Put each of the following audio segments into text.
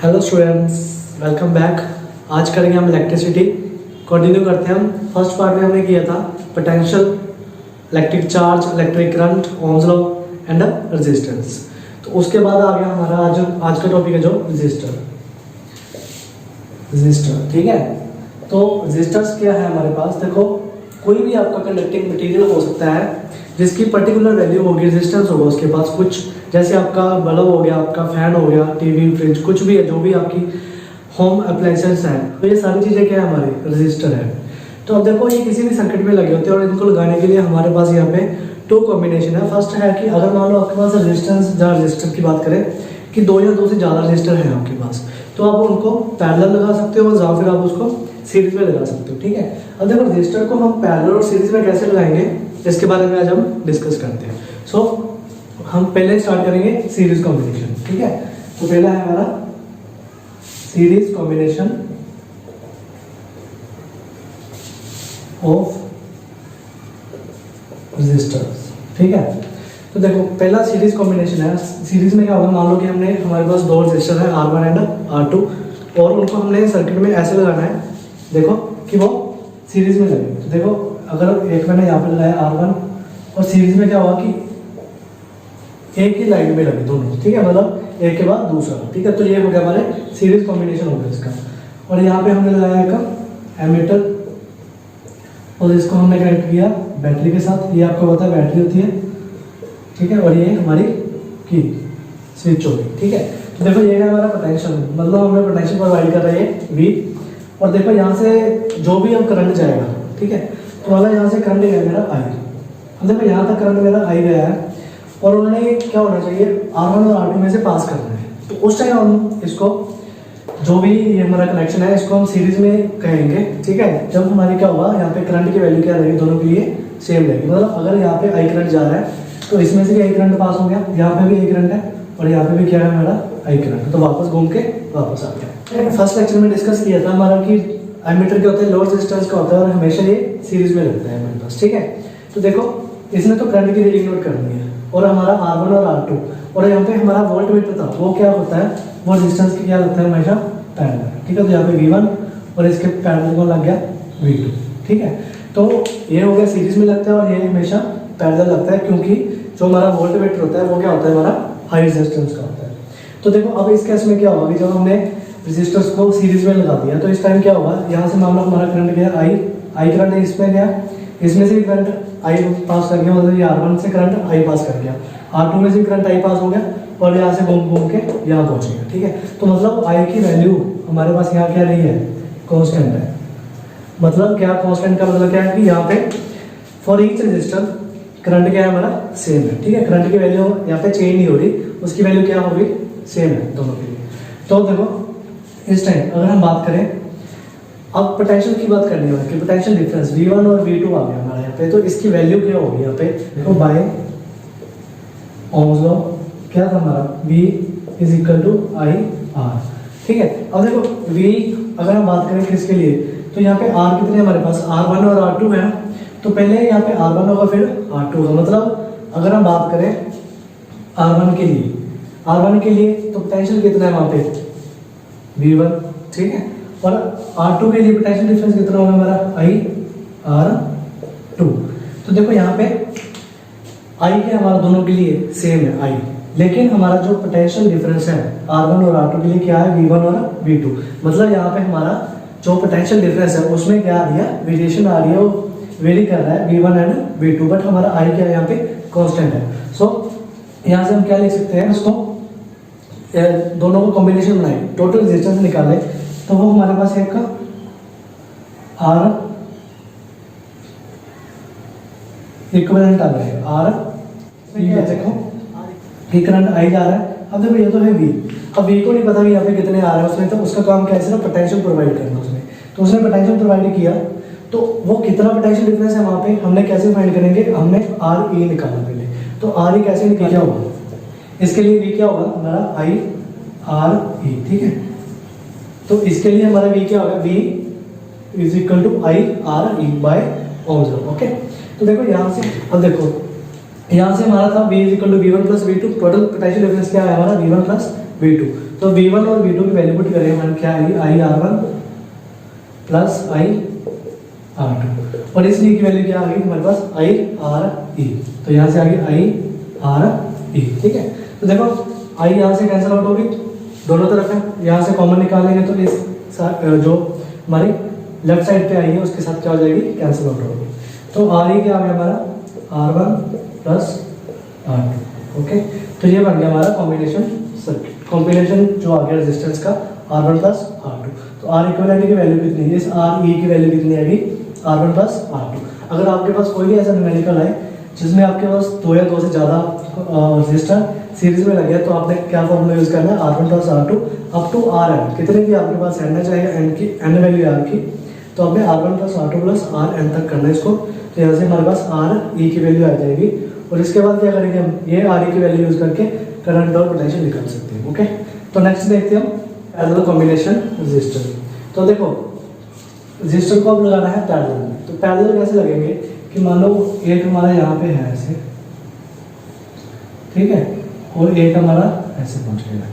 Hello students, welcome back. आज करेंगे हम इलेक्ट्रिसिटी। कंटिन्यू करते हैं। हम फर्स्ट पार्ट में हमने किया था potential, electric charge, electric current, Ohm's law and resistance. तो उसके बाद आ गया हमारा आज का टॉपिक है जो रजिस्टर। ठीक है। तो रजिस्टर्स क्या है हमारे पास, देखो कोई भी आपका कंडक्टिंग मटेरियल हो सकता है जिसकी पर्टिकुलर वैल्यू होगी, रेजिस्टेंस होगा उसके पास कुछ, जैसे आपका बल्ब हो गया, आपका फैन हो गया, टीवी, फ्रिज, कुछ भी है जो भी आपकी होम अप्लायंसेस है, तो ये सारी चीज़ें क्या है हमारे रजिस्टर है। तो अब देखो ये किसी भी सर्किट में लगे होते हैं और इनको लगाने के लिए हमारे पास यहाँ पे टू कॉम्बिनेशन है। फर्स्ट है कि अगर मान लो आपके पास रेजिस्टेंस, जहाँ रजिस्टर की बात करें कि दो या दो से ज़्यादा रजिस्टर है आपके पास, तो आप उनको पैरेलल लगा सकते हो या फिर आप उसको सीरीज में लगा सकते हो। ठीक है। अब देखो रजिस्टर को हम पैरेलल और सीरीज में कैसे लगाएंगे इसके बारे में आज हम डिस्कस करते हैं। सो हम पहले स्टार्ट करेंगे सीरीज कॉम्बिनेशन। ठीक है। तो पहला है हमारा सीरीज कॉम्बिनेशन ऑफ रजिस्टर्स। ठीक है। तो देखो पहला सीरीज कॉम्बिनेशन है। सीरीज में क्या होगा, मान लो कि हमने हमारे पास दो रजिस्टर है R1 एंड R2 और उनको हमने सर्किट में ऐसे लगाना है, देखो कि वो सीरीज में लगे। तो देखो अगर एक मैंने यहाँ पे लगाया R1 और सीरीज में क्या होगा कि एक ही लाइन में लगे दोनों। ठीक है, मतलब एक के बाद दूसरा। ठीक है। तो ये हो गया हमारे सीरीज कॉम्बिनेशन हो गया इसका। और यहाँ पे हमने लगाया एक एमीटर और इसको हमने कनेक्ट किया बैटरी के साथ। ये आपको पता है बैटरी होती है। ठीक है। और ये हमारी की स्विच होगी। ठीक है। तो देखो ये है हमारा पोटेंशियल, मतलब हमें पोटेंशियल प्रोवाइड कर रही है V। और देखो यहाँ से जो भी अब करंट जाएगा, ठीक है, तो वाला यहाँ से करंट गया मेरा I। अब देखो यहाँ तक करंट मेरा I गया है और उन्होंने क्या होना चाहिए, R1 और R2 में से पास करना है। तो उस टाइम हम इसको जो भी ये हमारा कनेक्शन है इसको हम सीरीज में कहेंगे। ठीक है। जब हमारी क्या होगा, यहाँ पे करंट की वैल्यू क्या रहेगी, दोनों के लिए सेम रहेगी। मतलब अगर यहाँ पे I करंट जा रहा है तो इसमें से भी I करंट पास हो गया, यहाँ पे भी I करंट है और यहाँ पे भी क्या है हमारा I करंट, तो वापस घूम के वापस आ गया। फर्स्ट लेक्चर में डिस्कस किया था हमारा कि एमीटर क्या होता है, लोड रेजिस्टेंस का होता है और हमेशा ये सीरीज में लगता है हमारे पास। ठीक है। तो देखो इसने तो करंट की रीडिंग नोट करनी है और हमारा R1 और R2 और यहाँ पे हमारा वोल्ट मीटर था, वो क्या होता है, वो रेजिस्टेंस की क्या लगता है हमेशा पैरेलल। ठीक है। तो यहाँ पे V1 और इसके पैरेलल को लग गया V2। ठीक है। तो ये हो गया सीरीज में लगता है और ये हमेशा पैरेलल लगता है, क्योंकि जो हमारा वोल्ट मीटर होता है वो क्या होता है, हमारा हाई रेजिस्टेंस का होता है। तो देखो अब इस केस में क्या होगा कि जब हमने रेजिस्टर्स को सीरीज में लगा दिया तो इस टाइम क्या होगा, यहाँ से मान लो हमारा करंट गया I करंट है, इसमें गया, इसमें से भी करंट I पास कर गया, मतलब ये R1 से करंट I पास कर गया, R2 में से भी करंट I पास हो गया और यहाँ से घूम घूम के यहाँ पहुँच गया। ठीक है। तो मतलब I की वैल्यू हमारे पास यहाँ क्या नहीं है, कॉन्स्टेंट है। मतलब क्या कॉन्स्टेंट का मतलब क्या है कि यहाँ पे फॉर ईच रजिस्टर करंट क्या है हमारा सेम है। ठीक है। करंट की वैल्यू यहाँ पे चेंज नहीं हो रही, उसकी वैल्यू क्या होगी, सेम है दोनों के लिए। तो देखो इस टाइम अगर हम बात करें, अब पोटेंशियल की बात करनी है कि पोटेंशियल डिफरेंस V1 और V2 आ गया हमारा यहाँ पे, तो इसकी वैल्यू क्या होगी यहाँ पे, देखो बाय ओम्स लॉ क्या था हमारा, V is equal to I R। ठीक है। अब देखो V अगर हम बात करें किसके लिए, तो यहाँ पे R कितने हमारे पास, R1 और R2 है, तो पहले यहाँ पे R1 होगा फिर R2 होगा। मतलब अगर हम बात करें R1 के लिए तो पोटेंशियल कितना है वहाँ पे V1। ठीक है। और R2 के लिए पोटेंशियल डिफरेंस कितना होगा हमारा I R2। तो देखो यहाँ पे I के हमारा दोनों के लिए सेम है I, लेकिन हमारा जो पोटेंशियल डिफरेंस है R1 और R2 के लिए क्या है, V1 और V2। मतलब यहाँ पे हमारा जो पोटेंशियल डिफरेंस है उसमें क्या आ रही है, वेरिएशन आ रही है, वो वेरी कर रहा है V1 एंड V2, बट हमारा I क्या है यहाँ पे कांस्टेंट है। सो यहाँ से हम क्या लिख सकते हैं, उसको दोनों को कॉम्बिनेशन बनाए, टोटल रेजिस्टेंस निकाले, तो वो हमारे पास एक R इक्विवेलेंट आ गया है R। देखो ये करंट I जा रहा है। अब देखो ये तो है V, अब V को नहीं पता कि यहाँ पे कितने आ रहे हैं उसमें, तो उसका काम क्या है, सिर्फ पोटेंशियल प्रोवाइड करना उसने। तो उसने पोटेंशियल प्रोवाइड किया, तो वो कितना पोटेंशियल डिफरेंस है वहाँ पे हमने कैसे फाइंड करेंगे, हमने RE निकालना पहले। तो RE कैसे निकाला होगा, इसके लिए V क्या होगा हमारा I RE। ठीक है। तो इसके लिए हमारा V क्या होगा, V is equal to I RE by Ohm's law. Okay. तो देखो यहाँ से, अब देखो यहाँ से हमारा था V is equal to V1 plus V2, total potential difference क्या है हमारा V1 प्लस V2। तो तो V1 और V2 की वैल्यू पुट करें हमारे क्या आएगी, I R one plus I R two, और इसलिए की वैल्यू क्या आ गई हमारे पास, आई आर ई। तो यहाँ से आ गई आई आर ई, ठीक है। तो देखो आई यहाँ से कैंसिल आउट होगी, दोनों तरफ है, यहाँ से कॉमन निकालेंगे तो इस जो हमारी लेफ्ट साइड पे आई है उसके साथ क्या हो जाएगी, कैंसिल आउट होगी। तो आर ई क्या आ गया हमारा, R one plus R two, okay. तो ये बन गया हमारा कॉम्बिनेशन सर्किट, कॉम्बिनेशन जो आ गया रेजिस्टेंस का R one plus R two. तो आर इक्विवेलेंट की वैल्यू कितनी है, इस आर ई की वैल्यू कितनी आएगी, R one plus R two. अगर आपके पास कोई भी ऐसा न्यूमेरिकल है जिसमें आपके पास दो या दो से ज़्यादा रेजिस्टर सीरीज में लगे तो आपने क्या फॉर्मूला यूज़ करना है, R one plus R two up to R N, कितने भी आपके पास एन है, चाहे एन की एन वैल्यू आर की, तो आपने R one plus R two plus R N तक करना है इसको। तो यहाँ से हमारे पास आर ई की वैल्यू आ जाएगी, और इसके बाद क्या करेंगे हम, ये आर ई की वैल्यू यूज़ करके करंट और पोटेंशियल निकाल सकते हैं, ओके। तो नेक्स्ट देखते हैं हम पैरेलल कॉम्बिनेशन रेजिस्टर। तो देखो रेजिस्टर को अब लगाना है पैरेलल में, तो पैरेलल कैसे लगेंगे कि मान लो एक हमारा यहाँ पे है ऐसे, ठीक है, और एक हमारा ऐसे पहुँच गया।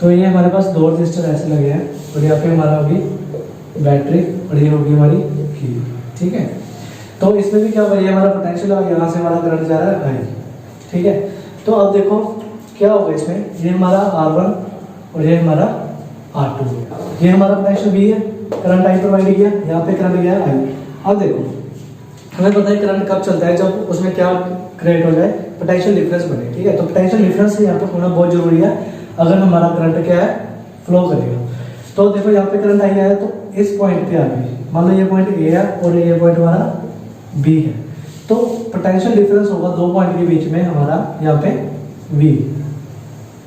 तो ये हमारे पास दो रेजिस्टर ऐसे लगे हैं, और यहाँ पे हमारा होगी बैटरी और ये होगी हमारी की, ठीक है। तो इसमें भी क्या होगा, ये हमारा पोटेंशियल है, यहाँ से हमारा करंट जा रहा है आई, ठीक है। तो अब देखो क्या होगा इसमें, ये हमारा आर वन और ये हमारा आर टू, ये हमारा पोटेंशियल भी है, करंट आई प्रोवाइड किया, यहाँ पे करंट गया आई। अब देखो हमें पता है करंट कब चलता है, जब उसमें क्या क्रिएट हो जाए, पोटेंशियल डिफरेंस बने, ठीक है। तो पोटेंशियल डिफरेंस यहाँ पे होना बहुत जरूरी है अगर हमारा करंट क्या है, फ्लो करेगा। तो देखो यहाँ पे करंट आई है, तो इस पॉइंट पे आ गई, मान लो ये पॉइंट ए है और ये पॉइंट हमारा बी है, तो पोटेंशियल डिफरेंस होगा दो पॉइंट के बीच में हमारा यहाँ पे V,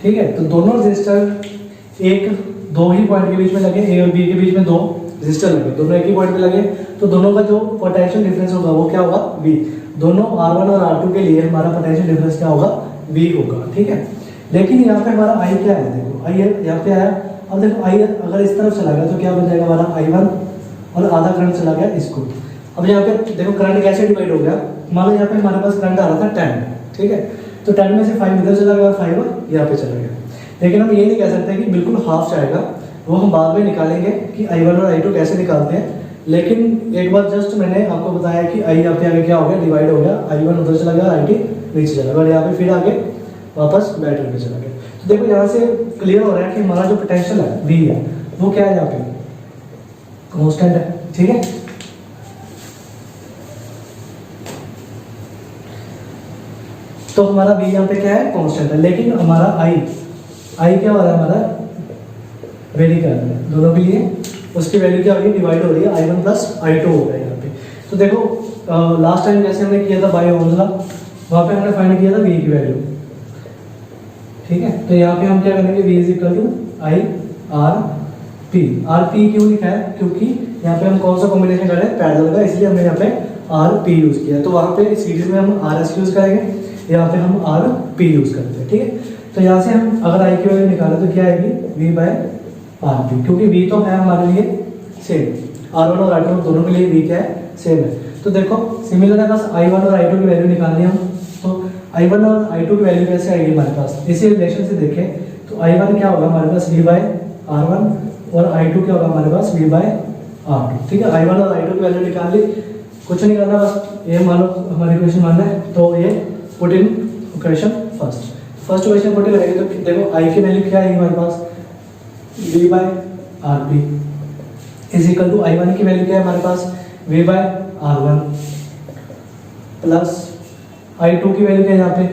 ठीक है। तो दोनों रेजिस्टर एक दो ही पॉइंट के बीच में लगे, ए और बी के बीच में दो रेजिस्टर लगे, दोनों एक ही पॉइंट पे लगे, तो दोनों का जो पोटेंशियल डिफरेंस होगा वो क्या होगा, V। दोनों R1 और R2 के लिए हमारा पोटेंशियल डिफरेंस क्या होगा, V होगा, ठीक है। लेकिन यहाँ पे हमारा I क्या है, देखो I यहाँ पे आया। अब देखो I अगर इस तरफ चला गया तो क्या बन जाएगा हमारा I1, और आधा करंट चला गया इसको। अब यहाँ पे देखो करंट कैसे डिवाइड हो गया, मान लो यहाँ पे हमारे पास करंट आ रहा था 10, ठीक है, तो 10 में से 5 इधर चला गया और 5 यहाँ पे चला गया। लेकिन हम ये नहीं कह सकते कि बिल्कुल हाफ जाएगा, वो हम बाद में निकालेंगे कि I1 और I2 कैसे निकालते हैं। लेकिन एक बार जस्ट मैंने आपको बताया कि I यहाँ पे आगे क्या हो गया, डिवाइड हो गया, I1 उधर चला गया, I2 नीचे चला गया, और यहाँ पे फिर आगे वापस बैटरी पे चला गया। तो देखो यहाँ से क्लियर हो रहा है कि हमारा जो पोटेंशियल है V है वो क्या है, यहाँ पे कांस्टेंट है, ठीक है। तो हमारा V यहाँ पे क्या है, कांस्टेंट है, लेकिन हमारा I क्या हो रहा है, हमारा वेरी कर रहा है दोनों के लिए, उसकी वैल्यू क्या हो रही है, डिवाइड हो रही है, I1 प्लस I2 हो गया यहाँ पे। तो देखो लास्ट टाइम जैसे हमने किया था बाय ओम्स लॉ, वहाँ पे हमने फाइंड किया था V की वैल्यू, ठीक है। तो यहाँ पे हम क्या करेंगे, V is equal to I R P. R P क्यों लिखा है, क्योंकि यहाँ पे हम कौन सा कॉम्बिनेशन कर रहे हैं, पैरेलल का, इसलिए हमने यहाँ पे आर पी यूज किया। तो वहाँ पे सीरीज में हम आर एस यूज करेंगे, यहाँ पे हम आर पी यूज करते हैं, ठीक है। तो यहाँ से हम अगर आई की वैल्यू निकालें तो क्या आएगी, V बाय आर पी, क्योंकि V तो है हमारे लिए सेम, R1 और R2 दोनों के लिए V क्या है, सेम है। तो देखो सिमिलर है, बस I1 और I2 की वैल्यू निकालनी है हम। तो I1 और I2 की वैल्यू कैसे आएगी हमारे पास, इसी रिलेशन से देखें तो I1 क्या होगा हमारे पास, V बाय R1, और I2 क्या होगा हमारे पास, V बाय R2, ठीक है। I1 और I2 की वैल्यू निकाल ली, कुछ नहीं करना, बस ये मान लो हमारी इक्वेशन मानना है, तो ये put in equation first equation put करेंगे तो देखो I की वैल्यू क्या है हमारे पास, V by R P is equal to I1 की वैल्यू क्या है हमारे पास, V bye R1 plus I2 की वैल्यू क्या है यहाँ पे,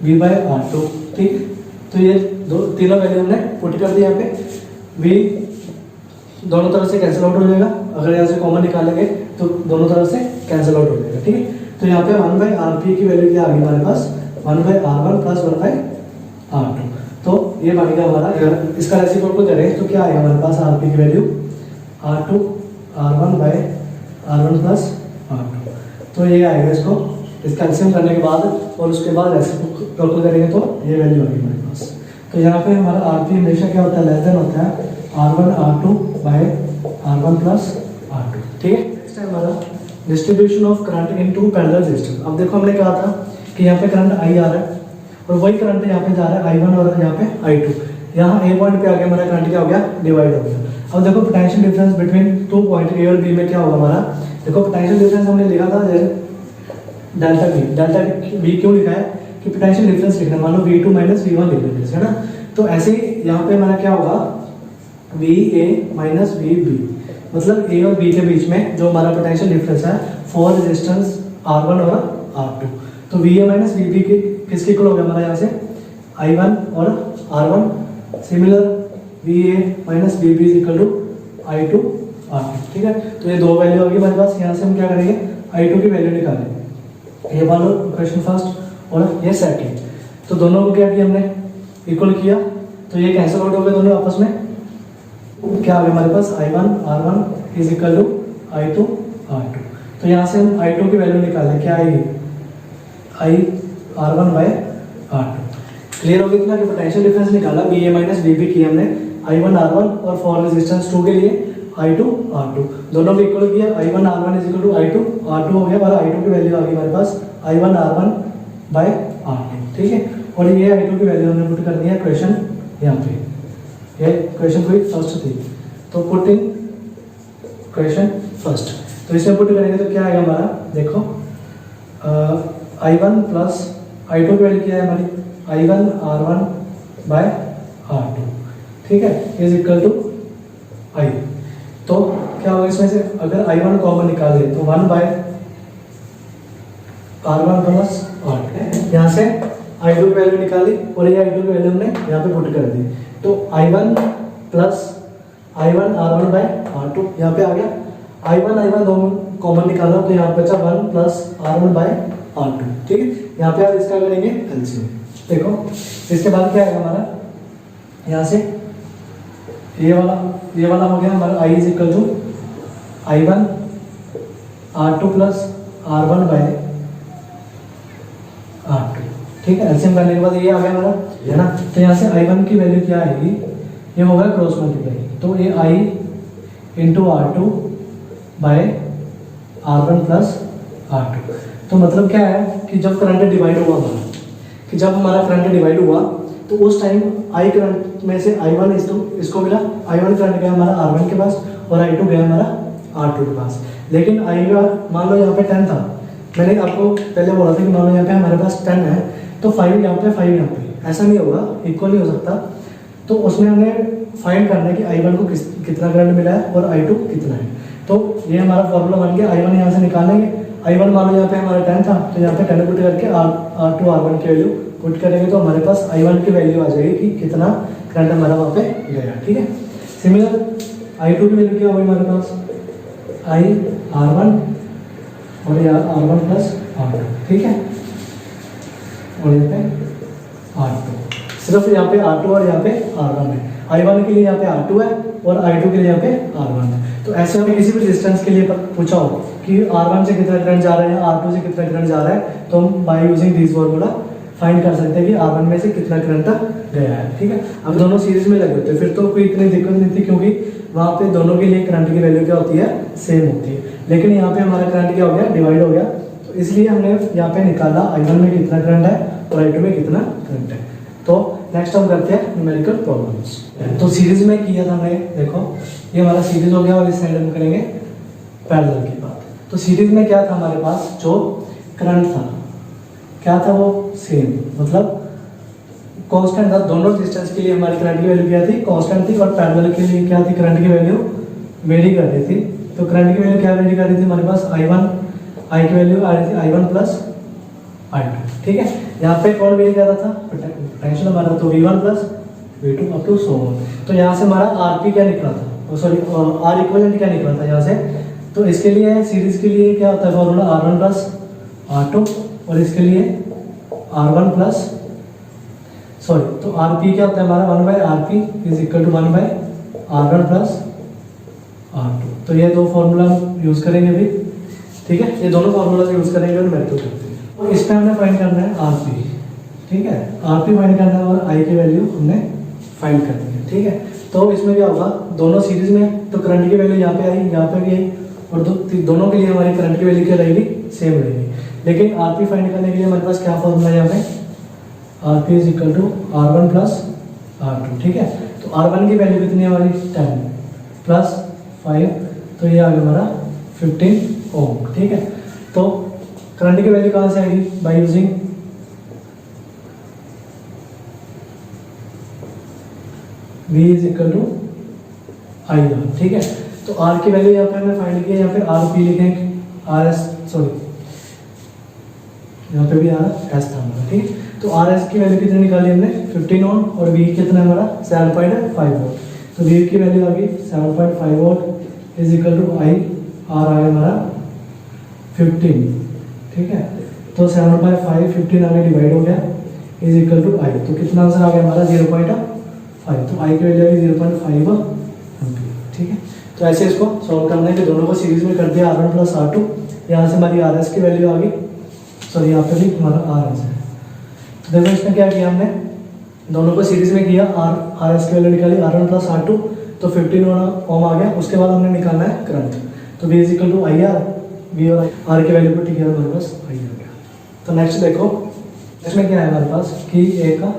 V बाय R2, ठीक। तो ये दो तीनों वैल्यू हमने पुट कर दी यहाँ पे। V दोनों तरफ से कैंसिल आउट हो जाएगा, अगर यहाँ से कॉमन निकालेंगे तो दोनों तरफ से कैंसिल आउट हो जाएगा, ठीक है। तो यहाँ पे 1 बाय आर पी की वैल्यू क्या आ गई हमारे पास, 1 by R1 plus 1 bye R2। तो ये बनेगा हमारा, इसका रेसिप्रोकल करें तो क्या आएगा हमारे पास, आर पी की value R2 R1 by R1 plus R2। तो ये आएगा, इसको इसका एलसीएम करने के बाद और उसके बाद रेसिप्रोकल करेंगे तो ये वैल्यू आएगी हमारे पास। तो यहाँ पे हमारा आर पी हमेशा क्या होता है, लेस देन होता है R1 R2 bye R1 plus R2, ठीक है। नेक्स्ट है हमारा distribution of current in two parallel resistor. अब देखो हमने कहा था कि यहाँ पे करंट I आ रहा है और वही करंट यहाँ पे जा रहा है I1 और यहाँ पे I2। यहाँ ए पॉइंट पे आके हमारा करंट क्या हो गया, डिवाइड हो गया। अब देखो potential difference between 2 point A और बी में क्या होगा हमारा, देखो पोटेंशियल डिफरेंस हमने लिखा था डेल्टा वी क्यों लिखा है कि पोटेंशियल डिफरेंस लिखना, मान लो V2 माइनस V1 लिख लेते हैं ना, तो ऐसे ही यहाँ पे हमारा क्या होगा VA माइनस VB, मतलब A और B के बीच में जो हमारा पोटेंशियल डिफरेंस है फॉर रेजिस्टेंस R1 और R2, तो VA माइनस VB के किसके इक्वल हो गया हमारा यहाँ से I1 और R1, similar VA minus VB is equal to I2 R2, ठीक है। तो ये दो वैल्यू होगी हमारे पास, यहाँ से हम क्या करेंगे I2 की वैल्यू निकालेंगे, ये मान लो क्वेश्चन फर्स्ट और ये सेकंड, तो दोनों को क्या किया हमने इक्वल किया, तो ये कैंसिल आउट हो गए दोनों आपस में, क्या आ गया हमारे पास I1 R1 is equal to I2 R2। तो यहाँ से हम I2 की वैल्यू निकालें, क्या आएगी I R1 by R2। Clear हो गया इतना कि पोटेंशियल डिफरेंस निकाला VA माइनस VB की हमने I1 R1 और फॉर रेजिस्टेंस 2 के लिए I2 R2, दोनों को इक्वल किया, I1 R1 is equal to I2 R2 हो गया, और I2 की वैल्यू आ गई हमारे पास I1 R1 बाय R2, ठीक है। और ये I2 की वैल्यू हमने पुट कर दिया क्वेश्चन यहाँ पे, ये क्वेश्चन कोई फर्स्ट थी, तो पुट इन क्वेश्चन फर्स्ट, तो इसमें पुट करेंगे तो क्या आएगा हमारा, देखो I1 प्लस I2 की वैल्यू क्या है हमारी I1 R1 बाय R2, ठीक है, इज इक्वल टू I। तो क्या होगा इसमें से अगर I1 कॉमन निकाल दे तो 1 बाय R1 प्लस R2, यहाँ से I2 की वैल्यू निकाली और ये I2 की वैल्यू हमने यहाँ पे पुट कर दी, तो I1 plus I1 R1 by R2 यहाँ पे आ गया, I1 दोनों कॉमन निकाला तो यहाँ पे बचा 1 प्लस R1 बाय R2, ठीक है। यहाँ पे आप इसका करेंगे एलसीएम, देखो इसके बाद क्या आएगा हमारा, यहाँ से ये वाला हो गया हमारा I is equal to I1 R2 plus R1 by R2, ठीक है। एलसीएम करने के बाद ये आ गया हमारा, है ना, तो यहाँ से I1 की वैल्यू क्या आएगी, ये होगा क्रॉस मल्टीप्लाई, तो ये I into R2 bye R1 plus R2, तो मतलब क्या है कि जब करंट डिवाइड हुआ हमारा, कि जब हमारा करंट डिवाइड हुआ तो उस टाइम I करंट में से I1 इसको मिला, I1 करंट गया हमारा R1 के पास और I2 गया हमारा R2 के पास, लेकिन I मान लो यहाँ पे 10 था, मैंने आपको पहले बोला था कि मान लो यहाँ पे हमारे पास 10 है तो 5 यहाँ पे 5 यहाँ पे, ऐसा नहीं होगा, इक्वल नहीं हो सकता, तो उसमें हमें फाइंड करना है कि I1 को कितना करंट मिला है और I2 कितना है, तो ये हमारा फॉर्मूला बन गया, I1 यहाँ से निकालेंगे, I1 मान लो यहाँ पे हमारा 10 था तो यहाँ पे 10 पुट करके R2 R1 की वैल्यू पुट करेंगे तो हमारे पास I1 की वैल्यू आ जाएगी कि कितना करंट हमारा वहाँ पे गया, ठीक है। सिमिलर I2 की वैल्यू क्या होगी हमारे पास I R1 और यहाँ R1 प्लस R2, ठीक है, और यहाँ पे R2, सिर्फ यहाँ पे R2 और यहाँ पे R1 है, I1 के लिए यहाँ पे R2 है और I2 के लिए यहाँ पे R1 है। तो ऐसे हमें किसी भी डिस्टेंस के लिए पूछा हो कि R1 से कितना करंट जा रहा है, R2 से कितना करंट जा रहा है, तो हम by using this formula find कर सकते हैं कि R1 में से कितना करंट गया है, ठीक है। अब दोनों सीरीज में लगे होते हैं फिर तो कोई इतनी दिक्कत नहीं थी, क्योंकि वहाँ पे दोनों के लिए करंट की वैल्यू क्या होती है, सेम होती है, लेकिन यहाँ पे हमारा करंट क्या हो गया, डिवाइड हो गया, तो इसलिए हमने यहाँ पे निकाला I1 में कितना करंट है और I2 में कितना करंट है। तो नेक्स्ट हम करते हैं न्यूमेरिकल प्रॉब्लम्स। तो सीरीज में किया था हमने, देखो ये हमारा सीरीज हो गया और इस साइड हम करेंगे पैरेलल की बात। तो सीरीज में क्या था हमारे पास, जो करंट था क्या था वो सेम, मतलब कांस्टेंट था, दोनों डिस्टेंस के लिए हमारी करंट की वैल्यू क्या थी, कांस्टेंट थी, और पैरेलल के लिए क्या थी, करंट की वैल्यू वेरी कर रही थी। तो करंट की वैल्यू क्या वेरी कर रही थी हमारे पास, I की वैल्यू आ रही थी I1 प्लस I2, ठीक है। यहाँ पे कौन वेरी कर रहा था, पोटेंशियल हमारा, तो V1 plus V2 up to so on. तो यहाँ से हमारा RP क्या निकला था, सॉरी R इक्विवेलेंट क्या निकला था यहाँ से, तो इसके लिए सीरीज के लिए क्या होता है फॉर्मूला, R1 प्लस R2, और इसके लिए R1 प्लस सॉरी, तो RP क्या होता है हमारा 1 by RP is equal to 1 by R1 plus R2। तो ये दो फॉर्मूला यूज करेंगे अभी, ठीक है, ये दोनों फॉर्मूला यूज करेंगे और मेथड करते हैं। और इसमें हमने फाइंड करना है RP, ठीक है, RP फाइंड करना है और I की वैल्यू हमने फाइंड करनी है, ठीक है। तो इसमें क्या होगा, दोनों सीरीज में तो करंट की वैल्यू यहाँ पे आई, यहाँ पे भी आई, और दोनों के लिए हमारी करंट की वैल्यू क्या रहेगी, सेम रहेगी। लेकिन RP फाइंड करने के लिए हमारे पास क्या फॉर्मूला है यहाँ पे, RP is equal to R1 plus R2, ठीक है। तो R1 की वैल्यू कितनी है हमारी 10 प्लस 5, तो ये आ गया हमारा 15 ओम, ठीक है। तो करंट की वैल्यू कहाँ से आएगी, by using V is equal to IR, ठीक है। तो R की वैल्यू यहाँ पे हमने फाइंड की है, या फिर RP लिखेंगे, RS सॉरी यहाँ पे भी RS था हमारा, ठीक है। तो RS की वैल्यू कितनी निकाली हमने 15 ओम, और V कितना है हमारा 7.5 वोल्ट। तो V की वैल्यू आ गई 7.5 volt is equal to I, R आ गया हमारा 15, ठीक है। तो 7/5 15 आगे डिवाइड हो गया इज इक्वल टू I, तो कितना आंसर आ गया हमारा 0.5, तो I की वैल्यू आ गई 0.5 एम्पीयर, ठीक है। तो ऐसे इसको सॉल्व करना है कि दोनों को सीरीज में कर दिया R1 प्लस R2, यहाँ से हमारी RS की वैल्यू आ गई, सॉरी यहाँ पे भी हमारा RS है। तो देखो इसमें क्या किया हमने, दोनों को सीरीज में किया, RS की वैल्यू निकाली R1 प्लस R2, तो 15 ओम आ गया। उसके बाद हमने निकालना है करंट, तो V is equal to IR, V और R की वैल्यू को ठीक है हमारे पास I आ गया। तो नेक्स्ट देखो इसमें क्या है हमारे पास कि A का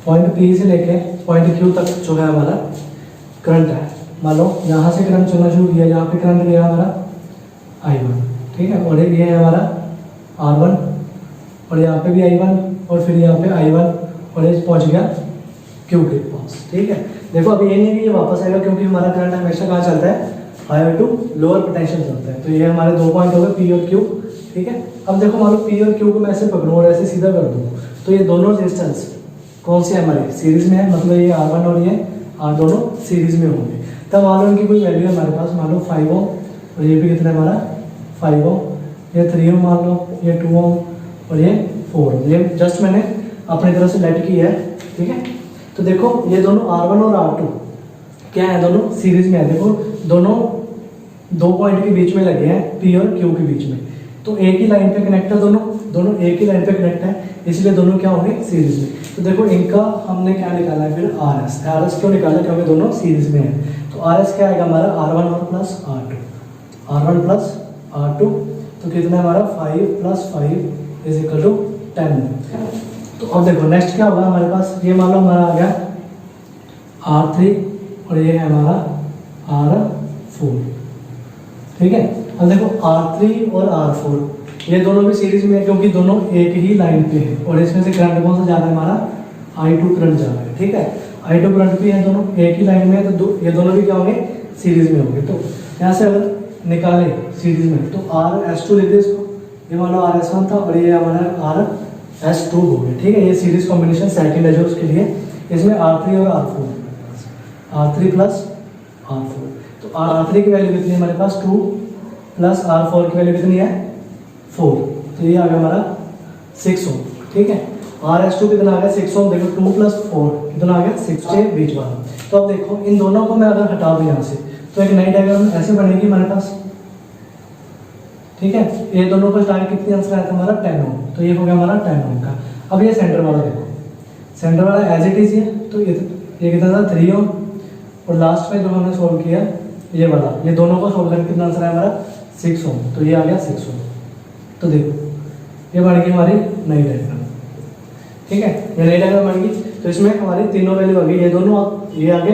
पॉइंट P से लेके पॉइंट Q तक जो है हमारा करंट है। मान लो यहाँ से करंट चलना शुरू किया, यहाँ पे करंट गया हमारा I1, ठीक है, और ये है हमारा R1, और यहाँ पे भी I1, और फिर यहाँ पे I1, और ये पहुँच गया Q के पास, ठीक है। देखो अभी ये नहीं कि ये वापस आएगा, क्योंकि हमारा करंट हमेशा कहाँ चलता है, हायर टू लोअर पोटेंशियल चलता है। तो ये हमारे 2 पॉइंट हो गए P और Q, ठीक है। अब देखो मान लो P और Q को मैं ऐसे पकड़ूँ और ऐसे सीधा कर दूँ, तो ये दोनों रेजिस्टेंस कौन सी है हमारी सीरीज में है, मतलब ये R1 और ये R दोनों सीरीज में होंगे। तब मान लो इनकी कोई वैल्यू है हमारे पास, मान लो 5 ओम, और ये भी कितना है हमारा 5 ओम, ये 3 ओम मान लो, ये 2 ओम, और ये 4 ओम। ये जस्ट मैंने अपनी तरफ से लेट की है, ठीक है। तो देखो ये दोनों R1 और R2 क्या है, दोनों सीरीज में है। देखो दोनों 2 पॉइंट के बीच में लगे हैं, P और Q के बीच में, तो एक ही लाइन पे कनेक्ट है, दोनों एक ही लाइन पे कनेक्ट है, इसलिए दोनों क्या होंगे सीरीज में। तो देखो इनका हमने क्या निकाला है फिर RS क्यों निकाला, क्योंकि दोनों सीरीज में है। तो RS क्या आएगा हमारा R1 और plus R2, R1 plus R2, तो कितना है हमारा 5 प्लस 5 इज इक्वल टू 10। तो अब देखो नेक्स्ट क्या होगा हमारे पास, ये मान लो हमारा आ गया R3, और ये है हमारा R4, ठीक है। अब देखो R3 और R4 ये दोनों भी सीरीज में है, क्योंकि दोनों एक ही लाइन पे है, और इसमें से करंट कौन सा जा रहा है हमारा I2 करंट जा रहा है, ठीक है। I2 करंट भी है, दोनों एक ही लाइन में है, तो ये दोनों भी क्या होंगे सीरीज में होंगे। तो यहाँ से अगर निकाले सीरीज में तो RS2 लेते इसको, ये मान लो RS1 था, और ये हमारा RS2 हो गया, ठीक है। ये सीरीज कॉम्बिनेशन सेकंड है जो उसके लिए, इसमें R3 और R4 R3 प्लस R4, तो R3 की वैल्यू कितनी है हमारे पास 2, प्लस R4 की वैल्यू कितनी है 4, तो ये आ गया हमारा 6 ओम, ठीक है। RS2 कितना आ गया 6 ओम, देखो 2 प्लस 4 कितना आ गया 6 के बीच वाला। तो अब देखो इन दोनों को मैं अगर हटा दूँ यहाँ से, तो एक नई डायग्राम ऐसे बनेगी हमारे पास, ठीक है। ये दोनों को हटा के कितनी आंसर आया था हमारा 10 ओम, तो ये हो गया हमारा 10 ओम का। अब ये सेंटर वाला देखो, सेंटर वाला एज इट इज है, तो ये कितना था 3 ओम, और लास्ट में जो हमने सोल्व किया ये वाला, ये दोनों को सोल्व करके कितना आंसर आया हमारा 6 ओम, तो ये आ गया 6 ओम। तो देखो ये बन गई हमारी नई डायग्राम, ठीक है। ये नई डायग्राम बन गई, तो इसमें हमारी तीनों वैल्यू आ गई, ये दोनों ये आगे,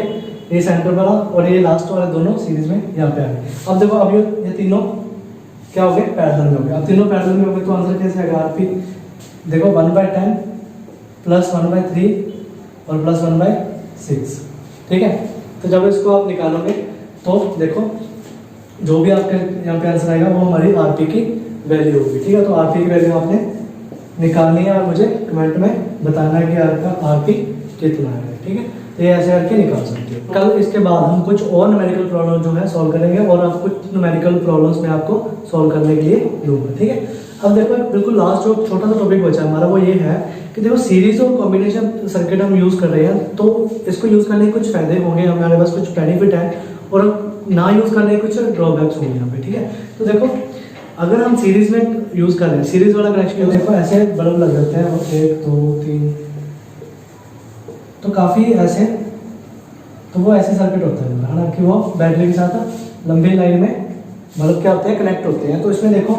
ये सेंटर वाला और ये लास्ट वाला दोनों सीरीज में यहाँ पे आ गए। अब देखो अब ये तीनों क्या हो गए पैरेलल में हो गए। अब तीनों पैरेलल में हो गए तो आंसर कैसे आएगा आरपी, देखो 1/10 प्लस 1/3 और प्लस 1/6, ठीक है। तो जब इसको आप निकालोगे तो देखो जो भी आपके यहाँ पे आंसर आएगा वो हमारी आरपी की वैल्यू होगी, ठीक है। तो आरपी की वैल्यू आपने निकालनी है और मुझे कमेंट में बताना है कि आपका आरपी कितना है, ठीक है। तो ये ऐसे करके निकाल सकते हो। कल इसके बाद हम कुछ और न्यूमेरिकल प्रॉब्लम जो है सॉल्व करेंगे और आप कुछ न्यूमेरिकल प्रॉब्लम्स में आपको सॉल्व करने के लिए दूंगा, ठीक है। अब देखो बिल्कुल लास्ट जो छोटा सा टॉपिक बचा हमारा वो ये है कि देखो सीरीज और कॉम्बिनेशन सर्किट हम यूज़ कर रहे हैं, तो इसको यूज़ करने के कुछ फायदे होंगे, हमारे पास कुछ बेनिफिट है और ना यूज़ करने के कुछ ड्रॉबैक्स होंगे यहाँ पे, ठीक है। तो देखो अगर हम सीरीज में यूज़ कर रहे हैं, सीरीज वाला कनेक्शन, देखो ऐसे बल्ब लग जाते हैं 1 2 3, तो काफ़ी ऐसे तो वो ऐसे सर्किट होता है ना, कि वो बैटरी के साथ लंबी लाइन में मतलब क्या होते हैं, कनेक्ट होते हैं। तो इसमें देखो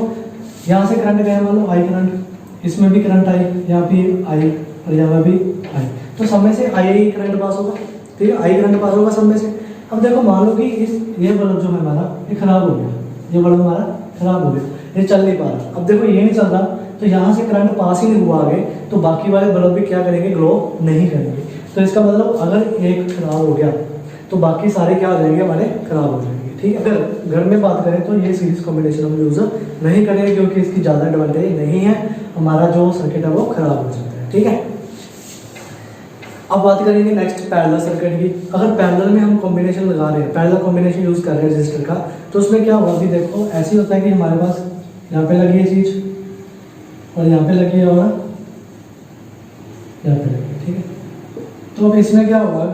यहाँ से करंट गया, मान लो आई करंट, इसमें भी करंट आई, यहाँ पे आई और यहाँ भी आई, तो सब में से आई करंट पास होगा, ठीक है, आई करंट पास होगा सब में से। अब देखो मान लो कि ये बल्ब जो है हमारा ये खराब हो गया, ये बल्ब हमारा खराब हो गया, ये चल नहीं पा रहा। अब देखो ये नहीं चल रहा, तो यहाँ से करंट पास ही नहीं हुआ आगे, तो बाकी वाले बल्ब भी क्या करेंगे, ग्लो नहीं करेंगे। तो इसका मतलब अगर एक खराब हो गया तो बाकी सारे क्या हो जाएंगे, हमारे खराब हो जाएंगे, ठीक है। अगर घर में बात करें तो ये सीरीज कॉम्बिनेशन हम यूज़ नहीं करेंगे, क्योंकि इसकी ज़्यादा एडवांटेज नहीं है, हमारा जो सर्किट है वो खराब हो जाता है, ठीक है। अब बात करेंगे नेक्स्ट पैरेलल सर्किट की। अगर पैरेलल में हम कॉम्बिनेशन लगा रहे हैं, पैरेलल कॉम्बिनेशन यूज़ कर रहे हैं रजिस्टर का, तो उसमें क्या होगा कि देखो ऐसे होता है कि हमारे पास यहाँ पे लगी है चीज़ और यहाँ पे लगी है और यहाँ पे लगी है, ठीक है। तो अब इसमें क्या होगा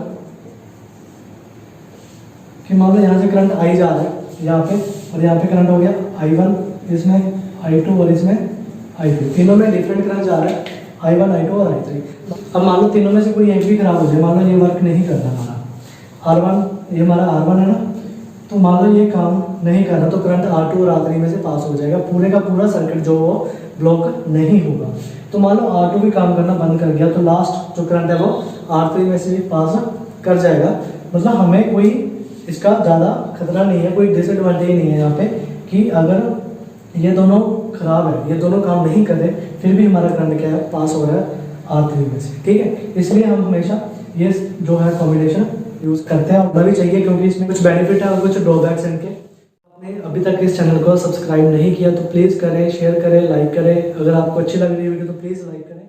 कि मान लो यहाँ से करंट आई जा रहा है यहाँ पे, और यहाँ पे करंट हो गया I1, इसमें I2 और इसमें I3, तीनों में डिफरेंट करंट जा रहा है, I1, I2 और I3। अब मान लो तीनों में से कोई एक भी खराब हो जाए, मान लो ये वर्क नहीं कर रहा हमारा R1, ये हमारा R1 है ना, तो मान लो ये काम नहीं कर रहा, तो करंट R2 और R3 में से पास हो जाएगा, पूरे का पूरा सर्किट जो वो ब्लॉक नहीं होगा। तो मान लो R2 भी काम करना बंद कर गया, तो लास्ट जो करंट है वो R3 में से पास कर जाएगा। मतलब हमें कोई इसका ज़्यादा खतरा नहीं है, कोई डिसएडवांटेज नहीं है यहाँ पे, कि अगर ये दोनों खराब है, ये दोनों काम नहीं कर रहे, फिर भी हमारा करंट क्या है, पास हो रहा है R3 में से, ठीक है। इसलिए हम हमेशा ये जो है कॉम्बिनेशन यूज़ करते हैं, और भी चाहिए, क्योंकि इसमें कुछ बेनिफिट है और कुछ ड्रॉबैक्स हैं इनके। आपने अभी तक इस चैनल को सब्सक्राइब नहीं किया तो प्लीज़ करें, शेयर करें, लाइक करें। अगर आपको अच्छी लग रही होगी तो प्लीज़ लाइक करें।